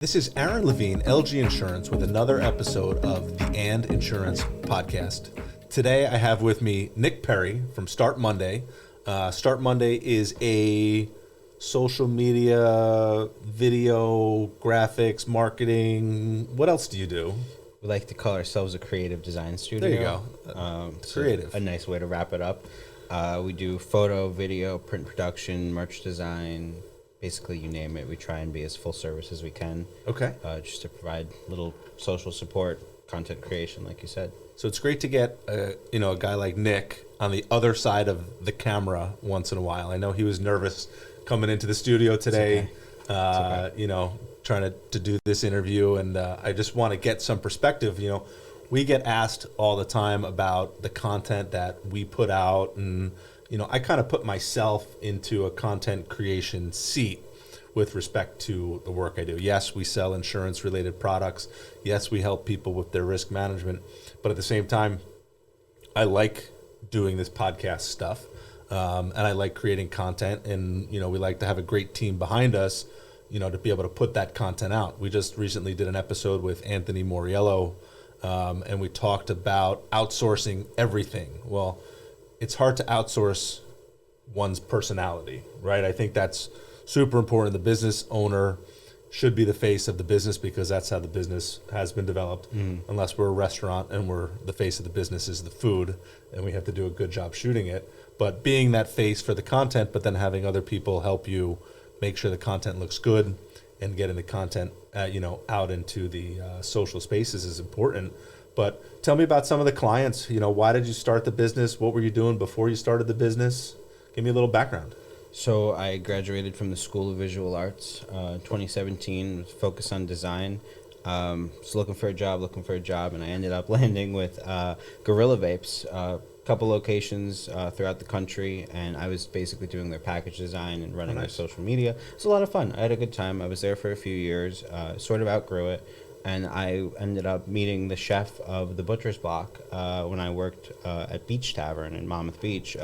This is Aaron Levine, LG Insurance, with another episode of the And Insurance podcast. Today I have with me Nick Perry from Start Monday. Start Monday is a social media, video, graphics, marketing. What else do you do? We like to call ourselves a creative design studio. There you go. Creative. A nice way to wrap it up. We do photo, video, print production, merch design. Basically, you name it. We try and be as full service as we can. Okay. Just to provide little social support, content creation, like you said. So it's great to get a guy like Nick on the other side of the camera once in a while. I know he was nervous coming into the studio today. It's okay. Trying to do this interview, and I just want to get some perspective. We get asked all the time about the content that we put out, and I kind of put myself into a content creation seat with respect to the work I do. Yes, we sell insurance related products. Yes, we help people with their risk management, but at the same time, I like doing this podcast stuff, and I like creating content, and we like to have a great team behind us to be able to put that content out. We just recently did an episode with Anthony Moriello, and we talked about outsourcing everything. Well, it's hard to outsource one's personality, right? I think that's super important. The business owner should be the face of the business because that's how the business has been developed. Unless we're a restaurant and the face of the business is the food, and we have to do a good job shooting it. But being that face for the content, but then having other people help you make sure the content looks good and getting the content, out into the social spaces is important. But tell me about some of the clients. Why did you start the business? What were you doing before you started the business? Give me a little background. So I graduated from the School of Visual Arts 2017, focused on design. Was looking for a job, and I ended up landing with Gorilla Vapes, a couple locations throughout the country, and I was basically doing their package design and running their social media. It's a lot of fun. I had a good time. I was there for a few years, sort of outgrew it. And I ended up meeting the chef of the Butcher's Block when I worked at Beach Tavern in Monmouth Beach.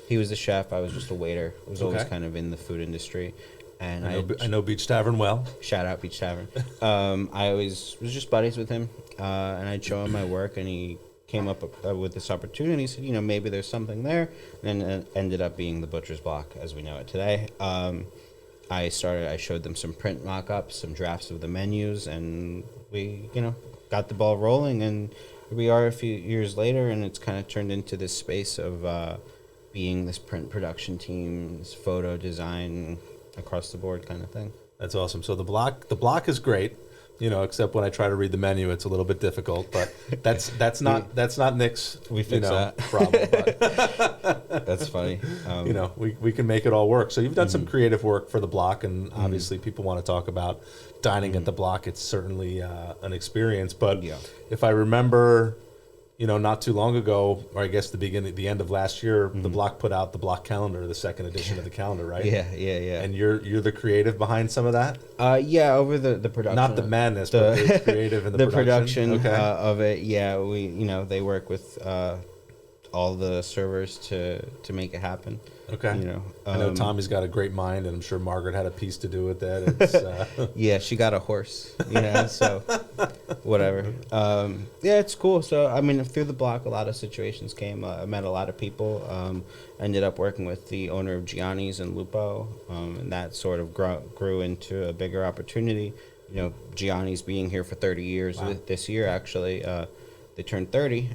He was the chef. I was just a waiter. I was always kind of in the food industry. And I know Beach Tavern well. Shout out Beach Tavern. I always was just buddies with him, and I'd show him my work, and he came up with this opportunity. He said, maybe there's something there. And then it ended up being the Butcher's Block as we know it today. I showed them some print mock-ups, some drafts of the menus, and we, got the ball rolling, and here we are a few years later, and it's kind of turned into this space of being this print production team, this photo design, across the board kind of thing. That's awesome. So the block is great, except when I try to read the menu, it's a little bit difficult, but that's not Nick's that problem. But That's funny. we can make it all work. So you've done some creative work for the block, and obviously people want to talk about dining at the block. It's certainly an experience. But if I remember, not too long ago, or I guess the end of last year, the block put out the block calendar, the second edition of the calendar, right? Yeah. And you're the creative behind some of that? Over the production. Not the madness, but the creative and the production. Of it. Yeah, we they work with all the servers to make it happen. Okay. I know Tommy's got a great mind, and I'm sure Margaret had a piece to do with that. It's, yeah, she got a horse, so whatever. It's cool. So, through the block, a lot of situations came. I met a lot of people. Ended up working with the owner of Gianni's and Lupo, and that sort of grew into a bigger opportunity. Gianni's being here for 30 years this year, actually. They turned 30.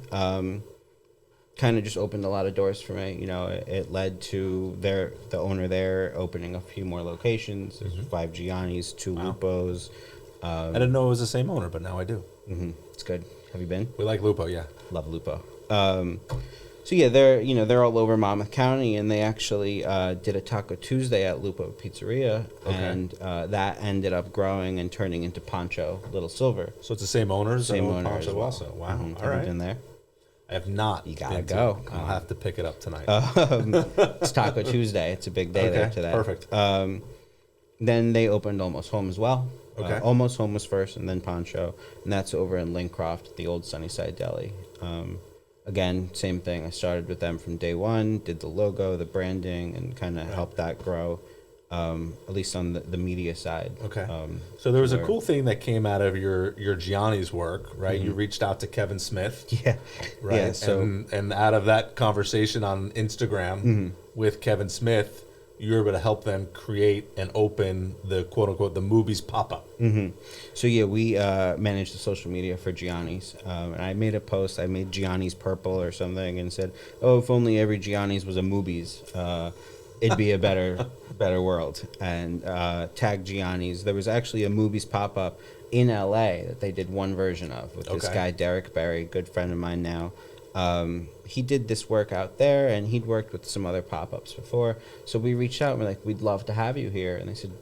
Kind of just opened a lot of doors for me. It led to the owner there opening a few more locations. There's 5 Gianni's, 2 Lupos. I didn't know it was the same owner, but now I do. It's good. Have you been? We like Lupo, yeah. Love Lupo. They're all over Monmouth County, and they actually did a Taco Tuesday at Lupo Pizzeria, and that ended up growing and turning into Pancho Little Silver. So it's the same owners? Same owner Pancho as well. Also. Wow. All right. Have you been there? I have not. You gotta go. I'll have to pick it up tonight. It's Taco Tuesday. It's a big day there today. Perfect. Then they opened Almost Home as well. Okay. Almost Home was first, and then Pancho, and that's over in Lincroft, the old Sunnyside Deli. Again, same thing. I started with them from day one, did the logo, the branding, and kind of helped that grow. at least on the media side. Okay. So there was a where- cool thing that came out of your Gianni's work, right? You reached out to Kevin Smith, Yeah. right? Yeah, so and out of that conversation on Instagram with Kevin Smith, you were able to help them create and open the quote unquote the movies pop up. So yeah, we managed the social media for Gianni's, and I made a post. I made Gianni's purple or something, and said, "Oh, if only every Gianni's was a movies, it'd be a better world." And tagged Gianni's. There was actually a movies pop up in LA that they did one version of with this Okay. guy Derek Berry, good friend of mine now. He did this work out there, and he'd worked with some other pop ups before. So we reached out and we're like, "We'd love to have you here," and they said,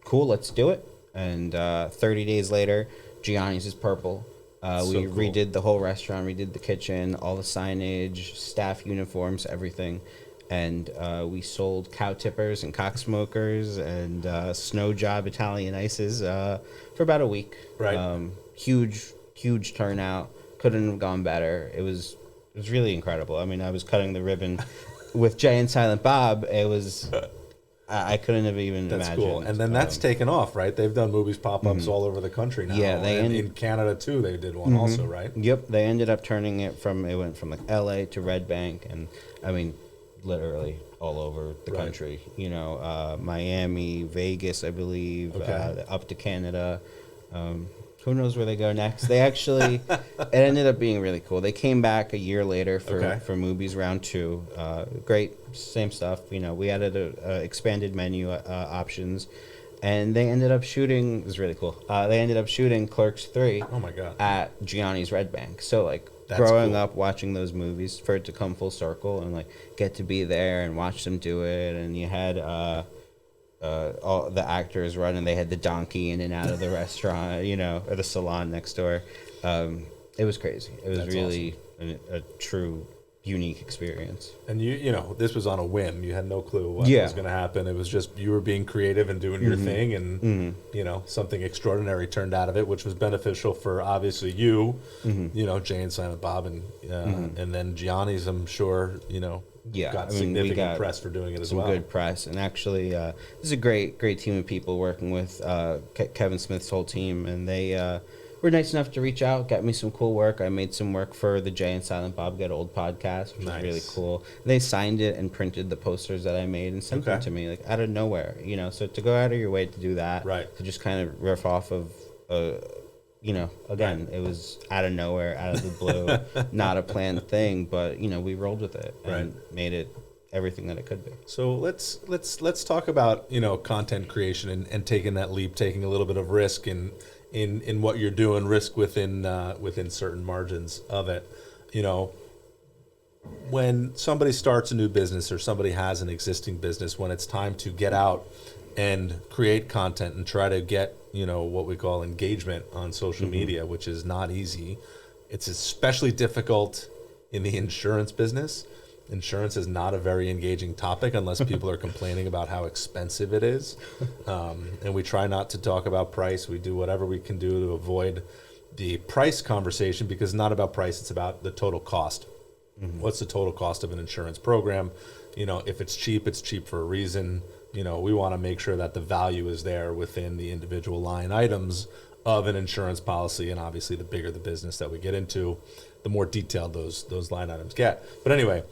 "Cool, let's do it." And 30 days later, Gianni's is purple. We So cool. redid the whole restaurant, redid the kitchen, all the signage, staff uniforms, everything. And we sold cow tippers and cock smokers and snow job Italian ices for about a week. Right. Huge turnout. Couldn't have gone better. It was really incredible. I mean, I was cutting the ribbon with Jay and Silent Bob. It was... I couldn't have even That's imagined. cool. And then that's taken off, right? They've done movies pop ups all over the country now. Yeah, they and end- in Canada too. They did one also, right? Yep, they ended up turning it went from like LA to Red Bank, and I mean, literally all over the Right. country. You know, Miami, Vegas, I believe, Okay. up to Canada. Who knows where they go next? They actually, it ended up being really cool. They came back a year later Okay. for movies round 2. Great, same stuff. You know, we added a expanded menu options, and they ended up shooting. It was really cool. They ended up shooting Clerks 3 Oh my god. at Gianni's Red Bank. So like That's growing cool. up watching those movies, for it to come full circle and like get to be there and watch them do it, and you had all the actors running. They had the donkey in and out of the restaurant, you know, or the salon next door. It was crazy. It was That's really a true unique experience. And you know, this was on a whim. You had no clue what Yeah. was going to happen. It was just you were being creative and doing your thing, and you know, something extraordinary turned out of it, which was beneficial for obviously you, you know, Jay and Silent Bob, and then Gianni's. I'm sure you know, Yeah, got I mean, we significant got press for doing it as Some well. good press, and actually, this is a great team of people working with Kevin Smith's whole team, and they were nice enough to reach out, got me some cool work. I made some work for the Jay and Silent Bob Get Old podcast, which Nice. was really cool. They signed it and printed the posters that I made and sent them Okay. to me, like out of nowhere, you know. So to go out of your way to do that, Right. to just kind of riff off of, you know, again, it was out of nowhere, out of the blue, not a planned thing, but you know, we rolled with it and made it everything that it could be. So let's talk about, you know, content creation and taking that leap, taking a little bit of risk in what you're doing, risk within certain margins of it. You know, when somebody starts a new business or somebody has an existing business, when it's time to get out and create content and try to get, you know, what we call engagement on social media, which is not easy. It's especially difficult in the insurance business. Insurance is not a very engaging topic unless people are complaining about how expensive it is. And we try not to talk about price. We do whatever we can do to avoid the price conversation, because it's not about price, it's about the total cost. What's the total cost of an insurance program? You know, if it's cheap for a reason. You know, we want to make sure that the value is there within the individual line items of an insurance policy. And obviously, the bigger the business that we get into, the more detailed those line items get. But anyway,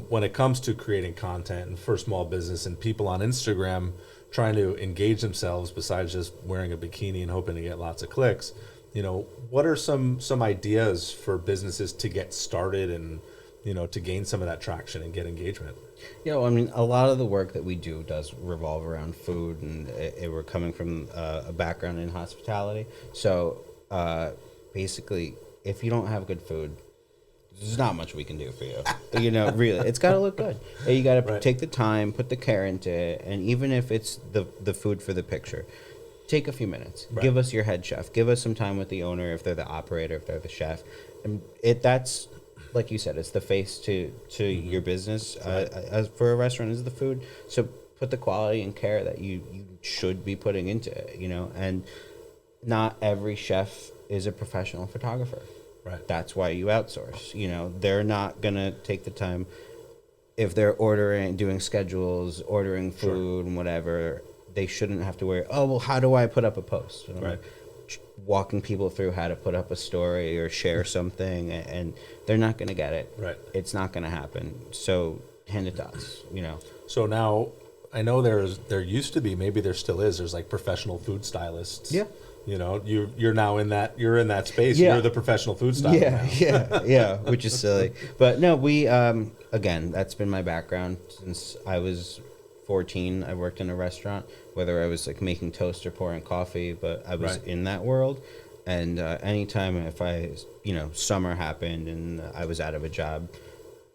when it comes to creating content and for small business and people on Instagram trying to engage themselves besides just wearing a bikini and hoping to get lots of clicks, you know, what are some ideas for businesses to get started and, you know, to gain some of that traction and get engagement? Yeah, well, I mean, a lot of the work that we do does revolve around food, and we're coming from a background in hospitality. So basically, if you don't have good food, there's not much we can do for you. You know, really, it's got to look good. You got to take the time, put the care into it, and even if it's the food for the picture, take a few minutes. Right. Give us your head chef. Give us some time with the owner if they're the operator, if they're the chef. And that's, like you said, it's the face to your business. As for a restaurant, is the food. So put the quality and care that you should be putting into it, you know. And not every chef is a professional photographer. Right. That's why you outsource. You know, they're not going to take the time. if they're doing schedules, ordering Sure. food and whatever, they shouldn't have to worry, oh, well, how do I put up a post? And I'm Right. like, walking people through how to put up a story or share something, and they're not going to get it. Right. It's not going to happen. So hand it to us, you know. So now, I know there used to be, maybe there still is. There's like professional food stylists. Yeah. You know, you're now in that space. Yeah. You're the professional food stylist. Yeah, which is silly. But no, we again, that's been my background since I was 14. I worked in a restaurant, whether I was like making toast or pouring coffee, but I was Right. in that world. And anytime if summer happened and I was out of a job,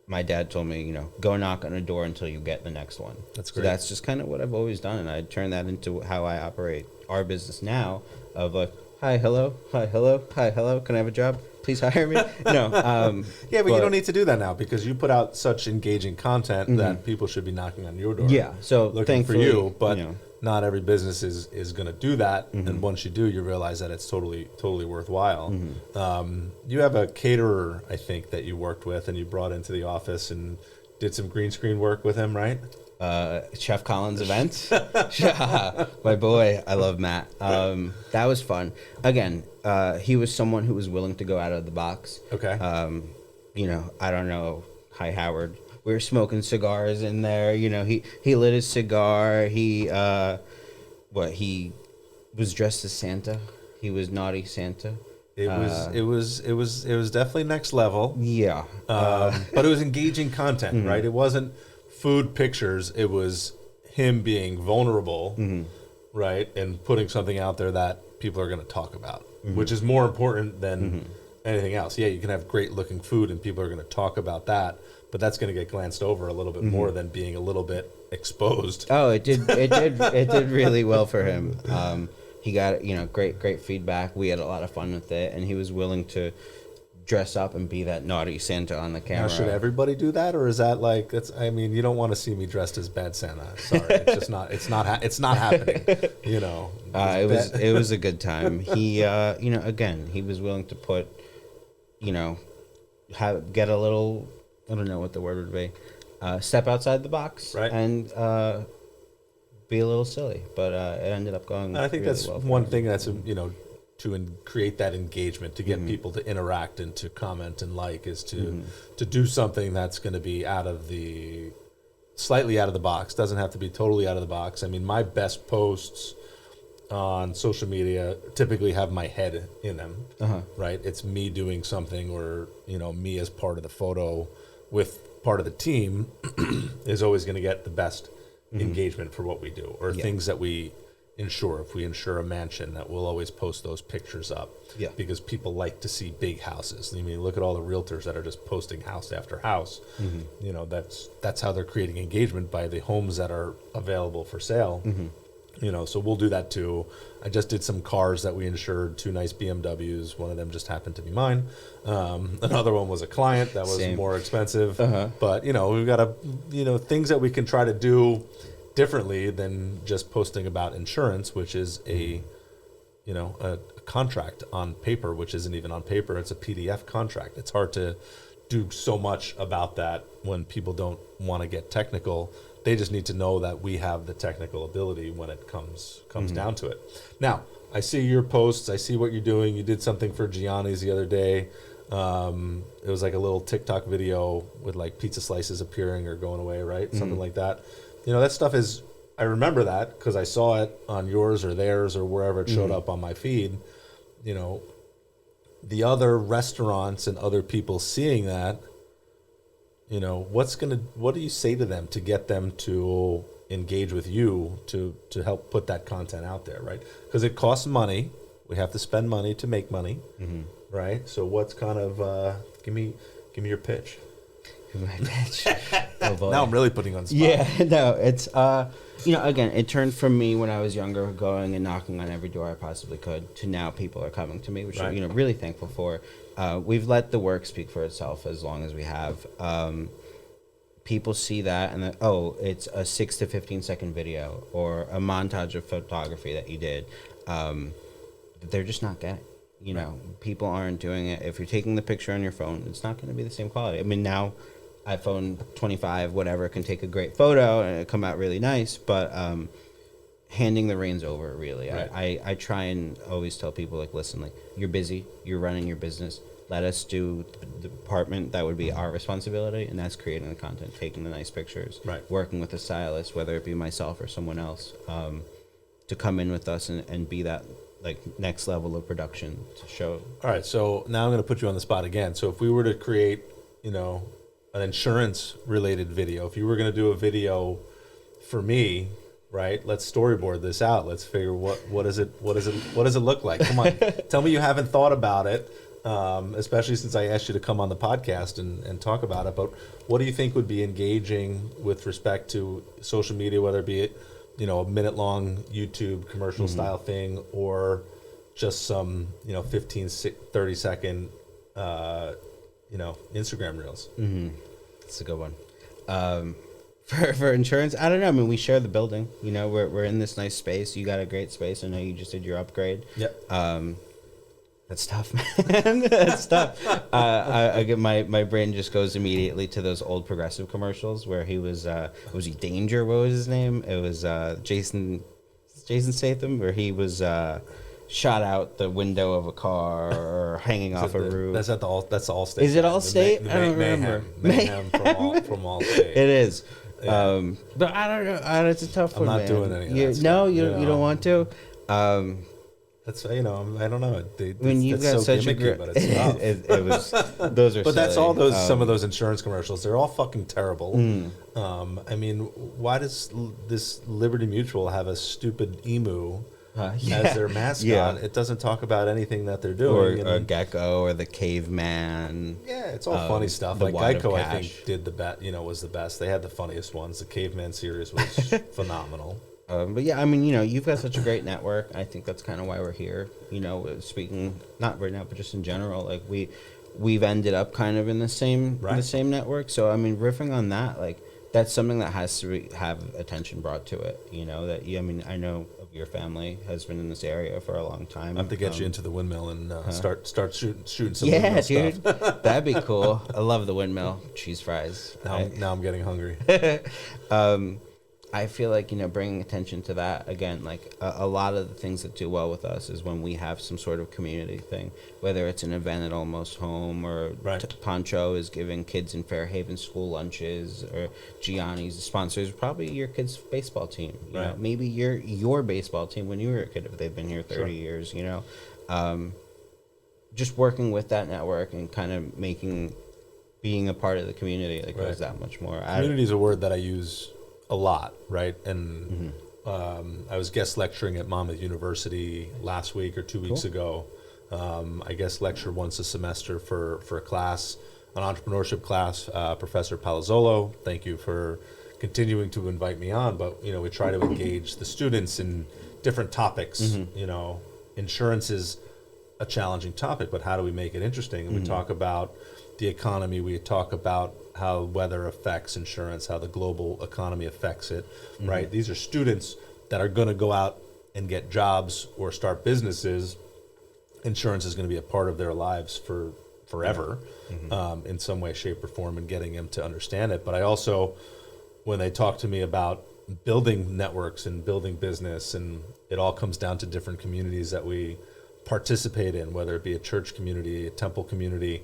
my dad told me, go knock on a door until you get the next one. That's So great. that's just kind of what I've always done, and I turn that into how I operate our business now. Of like, hi, hello, can I have a job? Please hire me. No, Yeah, but you don't need to do that now because you put out such engaging content that people should be knocking on your door. Yeah, so looking for thankfully, you, but you know. not every business is going to do that. And once you do, you realize that it's totally worthwhile. You have a caterer, I think, that you worked with and you brought into the office and did some green screen work with him, right? Chef Collins event. My boy, I love Matt. That was fun. Again, he was someone who was willing to go out of the box. Okay. I don't know. Hi, Howard. We were smoking cigars in there. He lit his cigar. He was dressed as Santa. He was naughty Santa. It was definitely next level. Yeah. But it was engaging content, right? It wasn't food pictures. It was him being vulnerable, right? And putting something out there that people are going to talk about, which is more important than anything else. Yeah, you can have great looking food and people are going to talk about that, but that's going to get glanced over a little bit more than being a little bit exposed. Oh, it did really well for him. He got great feedback. We had a lot of fun with it, and he was willing to dress up and be that naughty Santa on the camera. Now, should everybody do that, or is that like that's? I mean, you don't want to see me dressed as bad Santa. Sorry, it's just not. It's not happening. It was a good time. He again, he was willing to put, get a little. I don't know what the word would be. Step outside the box, right? And be a little silly, but it ended up going. I think really that's well for one him. thing that's to create that engagement, to get people to interact and to comment and is to do something that's going to be slightly out of the box. Doesn't have to be totally out of the box. I mean, my best posts on social media typically have my head in them, right? It's me doing something, or me as part of the photo with part of the team is always going to get the best engagement for what we do, or things that we insure. If we insure a mansion, that we'll always post those pictures up, because people like to see big houses. I mean, look at all the realtors that are just posting house after house. That's how they're creating engagement, by the homes that are available for sale. So we'll do that too. I just did some cars that we insured, 2 nice BMWs. One of them just happened to be mine. Another one was a client that was more expensive. But we've got things that we can try to do differently than just posting about insurance, which is a contract on paper, which isn't even on paper. It's a PDF contract. It's hard to do so much about that when people don't want to get technical. They just need to know that we have the technical ability when it comes down to it. Now, I see your posts. I see what you're doing. You did something for Gianni's the other day. It was like a little TikTok video with like pizza slices appearing or going away, right? Something like that. That stuff is, I remember that because I saw it on yours or theirs or wherever it showed up on my feed. The other restaurants and other people seeing that, what do you say to them to get them to engage with you to help put that content out there, right? Because it costs money. We have to spend money to make money, right? So what's kind of, give me your pitch. My pitch. Oh boy. Now I'm really putting on spot. Yeah, no, it's again, it turned from me when I was younger, going and knocking on every door I possibly could, to now people are coming to me, which I'm really thankful for. We've let the work speak for itself as long as we have. People see that and then, it's a 6 to 15 second video or a montage of photography that you did. They're just not getting. People aren't doing it. If you're taking the picture on your phone, it's not going to be the same quality. I mean, now iPhone 25, whatever, can take a great photo and it come out really nice, but handing the reins over, really. Right. I try and always tell people, like, listen, like, you're busy, you're running your business. Let us do the department that would be our responsibility, and that's creating the content, taking the nice pictures, Right. working with a stylist, whether it be myself or someone else, to come in with us and be that, like, next level of production to show. All right, so now I'm going to put you on the spot again. So if we were to create, you know, an insurance related video, if you were going to do a video for me, right? Let's storyboard this out. Let's figure what does it look like? Come on, tell me you haven't thought about it, especially since I asked you to come on the podcast and talk about it. But what do you think would be engaging with respect to social media, whether it be, you know, a minute long YouTube commercial style thing, or just some, you know, 15, 30 second, you know, Instagram reels? That's a good one. For insurance, I don't know. I mean, we share the building. You know, we're in this nice space. You got a great space. I know you just did your upgrade. Yep. That's tough, man. That's tough. I get my brain just goes immediately to those old Progressive commercials where he was he Danger? What was his name? It was Jason Statham, where he was shot out the window of a car or hanging off a roof. That's at that's Allstate. Is it Allstate? I don't remember. Mayhem from Allstate. It is. Yeah. But I don't know. It's a tough I'm one. not doing any of that No, stuff, you don't want to. That's, you know, I don't know. When you've got so such gimmicky, but it's tough. it was. Those are. But that's silly. all those some of those insurance commercials. They're all fucking terrible. I mean, why does this Liberty Mutual have a stupid emu as their mascot? Yeah. It doesn't talk about anything that they're doing. Or Gecko or the caveman. Yeah, it's all funny stuff. the Like Wad of Geico, I Cash. think did the best. You know, was the best. They had the funniest ones. The Caveman series was phenomenal. But yeah, I mean, you know, you've got such a great network. I think that's kind of why we're here. You know, speaking not right now, but just in general, like we've ended up kind of in the same network. So I mean, riffing on that, like that's something that has to have attention brought to it. You know that. I mean, I know of your family has been in this area for a long time. I have to get you into the windmill and start shooting some. Yeah, windmill dude, stuff. that'd be cool. I love the windmill cheese fries. Now I'm getting hungry. I feel like, you know, bringing attention to that, again, like a lot of the things that do well with us is when we have some sort of community thing, whether it's an event at Almost Home or Poncho is giving kids in Fairhaven school lunches, or Gianni's sponsors probably your kid's baseball team. You know, maybe your baseball team when you were a kid, if they've been here 30 years, you know. Just working with that network and kind of being a part of the community, like goes that much more. Community is a word that I use a lot, right? And I was guest lecturing at Monmouth University last week or 2 weeks ago. I guest lecture once a semester for a class, an entrepreneurship class. Professor Palazzolo, thank you for continuing to invite me on. But you know, we try to engage the students in different topics. You know, insurance is a challenging topic, but how do we make it interesting? And we talk about the economy. We talk about how weather affects insurance, how the global economy affects it, right? These are students that are going to go out and get jobs or start businesses. Insurance is going to be a part of their lives for forever, in some way, shape, or form, and getting them to understand it. But I also, when they talk to me about building networks and building business, and it all comes down to different communities that we participate in, whether it be a church community, a temple community.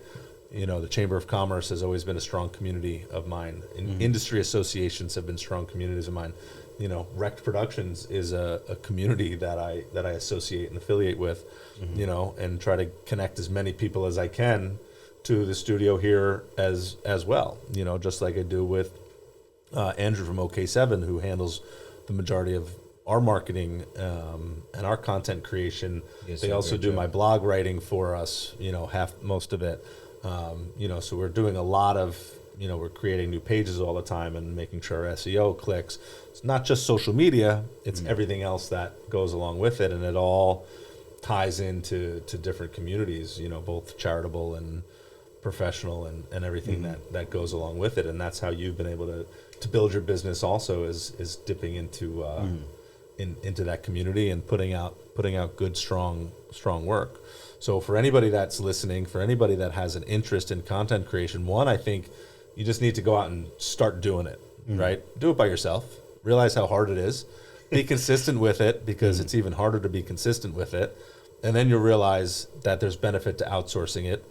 You know, the Chamber of Commerce has always been a strong community of mine. Industry associations have been strong communities of mine. You know, Rect Productions is a community that I associate and affiliate with, you know, and try to connect as many people as I can to the studio here as well. You know, just like I do with Andrew from OK7, who handles the majority of our marketing and our content creation. They also do my blog writing for us, you know, most of it. You know, so we're doing a lot of, you know, we're creating new pages all the time and making sure our SEO clicks. It's not just social media, it's everything else that goes along with it. And it all ties into different communities, you know, both charitable and professional and everything that goes along with it. And that's how you've been able to build your business also, is dipping into into that community and putting out good, strong work. So for anybody that's listening, for anybody that has an interest in content creation, one, I think You just need to go out and start doing it, right? Do it by yourself. Realize how hard it is. Be consistent with it, because it's even harder to be consistent with it. And then you'll realize that there's benefit to outsourcing it.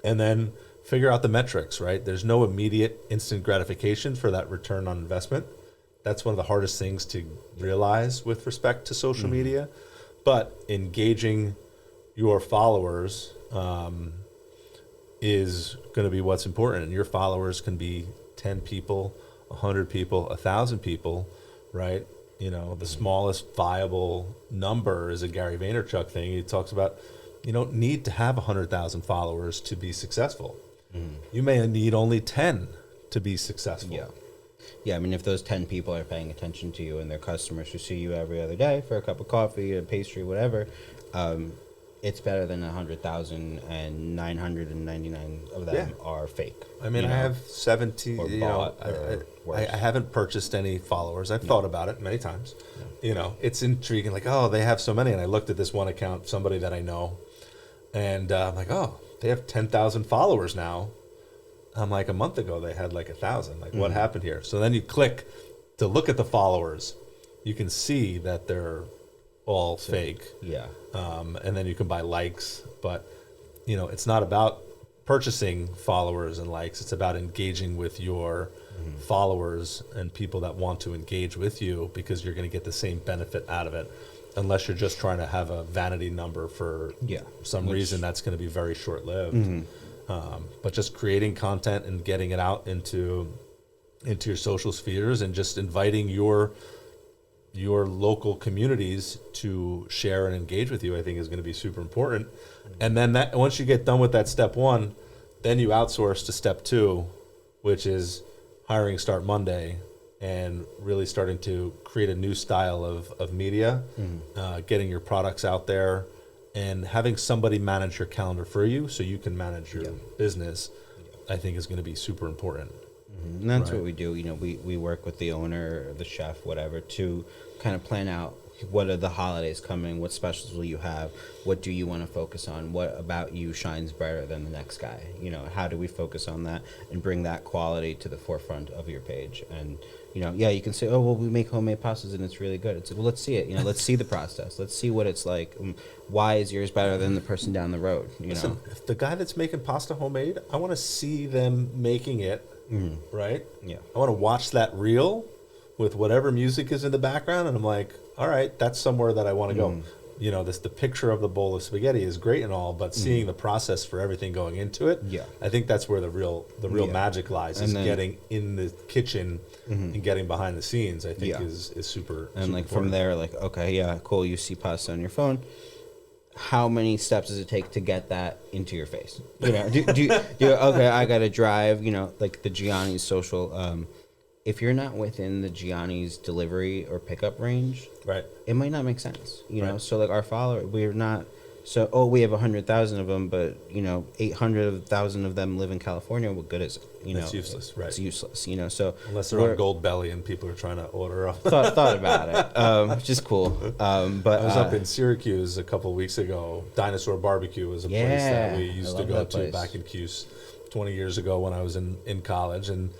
And then figure out the metrics, right? There's no immediate instant gratification for that return on investment. That's one of the hardest things to realize with respect to social media. But engaging your followers is going to be what's important. And your followers can be 10 people, 100 people, 1,000 people, right? You know, the smallest viable number is a Gary Vaynerchuk thing. He talks about you don't need to have 100,000 followers to be successful. You may need only 10 to be successful. Yeah. Yeah, I mean, if those 10 people are paying attention to you and they're customers who see you every other day for a cup of coffee, a pastry, whatever, it's better than 100,000 and 999 of them are fake. I mean, I have 17, or you know, I haven't purchased any followers. I've thought about it many times. You know, it's intriguing, like, oh, they have so many. And I looked at this one account, somebody that I know, and I'm like, oh, they have 10,000 followers now. I'm like, a month ago they had like 1,000. Like, what happened here? So then you click to look at the followers. You can see that they're all fake. Yeah. And then you can buy likes. But, you know, it's not about purchasing followers and likes. It's about engaging with your followers and people that want to engage with you, because you're going to get the same benefit out of it. Unless you're just trying to have a vanity number for some reason that's going to be very short-lived. But just creating content and getting it out into your social spheres and just inviting your local communities to share and engage with you, I think is going to be super important. And then that once you get done with that step one, then you outsource to step two, which is hiring Start Monday and really starting to create a new style of media, getting your products out there, and having somebody manage your calendar for you so you can manage your business, I think is going to be super important. And that's what we do. You know, we work with the owner, the chef, whatever, to kind of plan out what are the holidays coming, what specials will you have, what do you want to focus on, what about you shines brighter than the next guy, you know, how do we focus on that and bring that quality to the forefront of your page. And you know, you can say, oh, well, we make homemade pastas and it's really good. It's like, well, let's see it. You know, let's see the process. Let's see what it's like. Why is yours better than the person down the road? You know, if the guy that's making pasta homemade, I want to see them making it, right? Yeah. I want to watch that reel with whatever music is in the background, and I'm like, all right, that's somewhere that I want to go. You know, the picture of the bowl of spaghetti is great and all, but seeing the process for everything going into it, I think that's where the real magic lies, is getting in the kitchen and getting behind the scenes. I think is super. And super like important. from there, like, okay, yeah, cool. You see pasta on your phone. How many steps does it take to get that into your face? You know, okay, I got to drive. You know, like the Gianni's social. If you're not within the Gianni's delivery or pickup range, right, it might not make sense. You know, so like our follower, we're not. So we have 100,000 of them, but you know, 800,000 of them live in California. What good is it? You know, it's useless, right? It's useless. You know, so unless they're on Gold Belly and people are trying to order off. thought about it, which is cool. But I was up in Syracuse a couple of weeks ago. Dinosaur Barbecue was a place that we used to go to back in Cuse 20 years ago when I was in college, and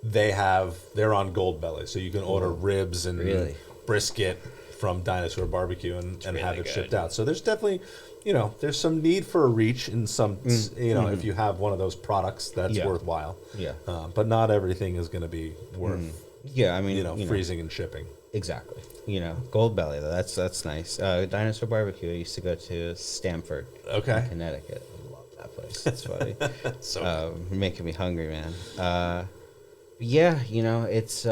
they're on Gold Belly, so you can order ribs and brisket from Dinosaur Barbecue and have it shipped out. So there's definitely, you know, there's some need for a reach in some, you know, if you have one of those products that's worthwhile. Yeah. But not everything is going to be worth. Yeah, I mean, you know, freezing and shipping. Exactly. You know, Gold Belly though. That's nice. Dinosaur Barbecue. I used to go to Stamford, Connecticut. I love that place. It's funny. So making me hungry, man. Yeah, you know, it's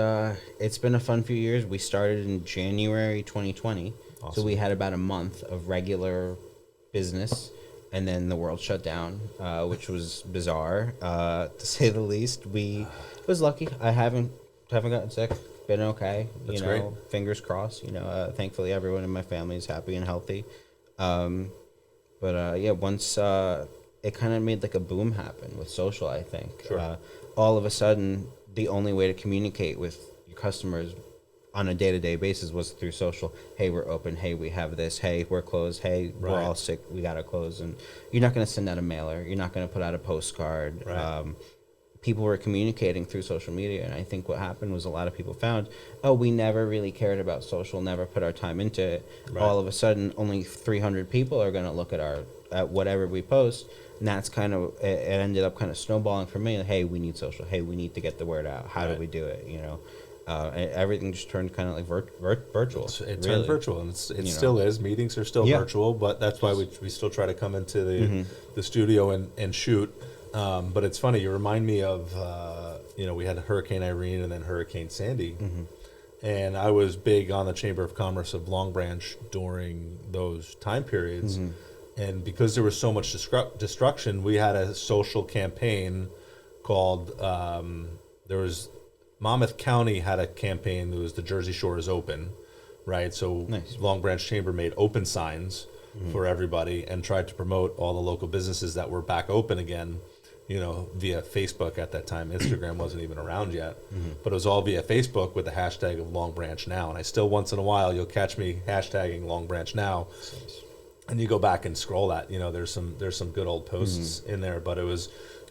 been a fun few years. We started in January 2020, so we had about a month of regular business, and then the world shut down, which was bizarre, to say the least. We was lucky. I haven't gotten sick. Been okay. That's you know, great. Fingers crossed. You know, thankfully everyone in my family is happy and healthy. But once it kind of made like a boom happen with social. I think all of a sudden, the only way to communicate with your customers on a day-to-day basis was through social. Hey, we're open. Hey, we have this. Hey, we're closed. Hey, we're all sick. We got to close. And you're not going to send out a mailer. You're not going to put out a postcard. people were communicating through social media. And I think what happened was a lot of people found, oh, we never really cared about social, never put our time into it. Right. All of a sudden, only 300 people are going to look at whatever we post. And that's kind of, it ended up kind of snowballing for me. Hey, we need social. Hey, we need to get the word out. How do we do it? You know, everything just turned kind of like virtual. It turned virtual, and it still is. Meetings are still virtual, but that's why we still try to come into the studio and shoot. But it's funny, you remind me of, we had Hurricane Irene and then Hurricane Sandy. And I was big on the Chamber of Commerce of Long Branch during those time periods. And because there was so much destruction, we had a social campaign called, Monmouth County had a campaign that was the Jersey Shore is open, right? So nice. Long Branch Chamber made open signs for everybody and tried to promote all the local businesses that were back open again, via Facebook at that time. Instagram wasn't even around yet, but it was all via Facebook with the hashtag of Long Branch Now. And I still, once in a while, you'll catch me hashtagging Long Branch Now. And you go back and scroll that, there's some good old posts in there, but it was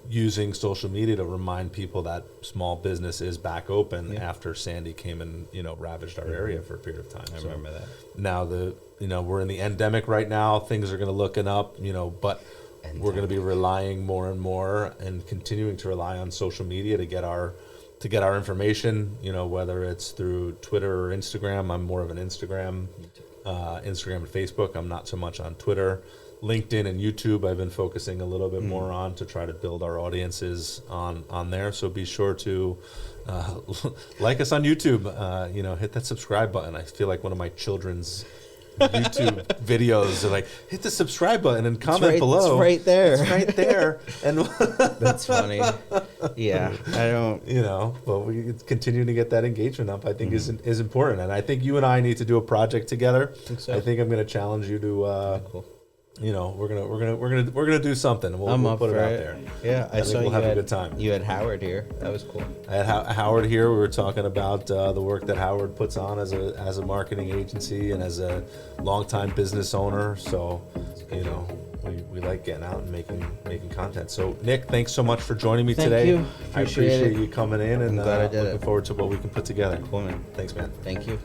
using social media to remind people that small business is back open after Sandy came and, ravaged our area for a period of time. I remember that. Now we're in the endemic right now. Things are going to looken up, but we're going to be relying more and more and continuing to rely on social media to get our information, whether it's through Twitter or Instagram. I'm more of an Instagram and Facebook. I'm not so much on Twitter. LinkedIn and YouTube I've been focusing a little bit more on to try to build our audiences on there. So be sure to like us on YouTube. Hit that subscribe button. I feel like one of my children's YouTube videos are like, hit the subscribe button and comment below. It's right there. It's right there. And that's funny. Yeah, I don't. But we continue to get that engagement up. I think is important, and I think you and I need to do a project together. I think I'm going to challenge you to. Cool. We're gonna do something. We'll put it out there. Yeah, I think we'll have a good time. You had Howard here. That was cool. I had Howard here. We were talking about the work that Howard puts on as a marketing agency and as a longtime business owner. So, we like getting out and making content. So, Nick, thanks so much for joining me today. Thank you. I appreciate you coming in, and glad I did looking forward to what we can put together. Cool, man. Thanks, man. Thank you.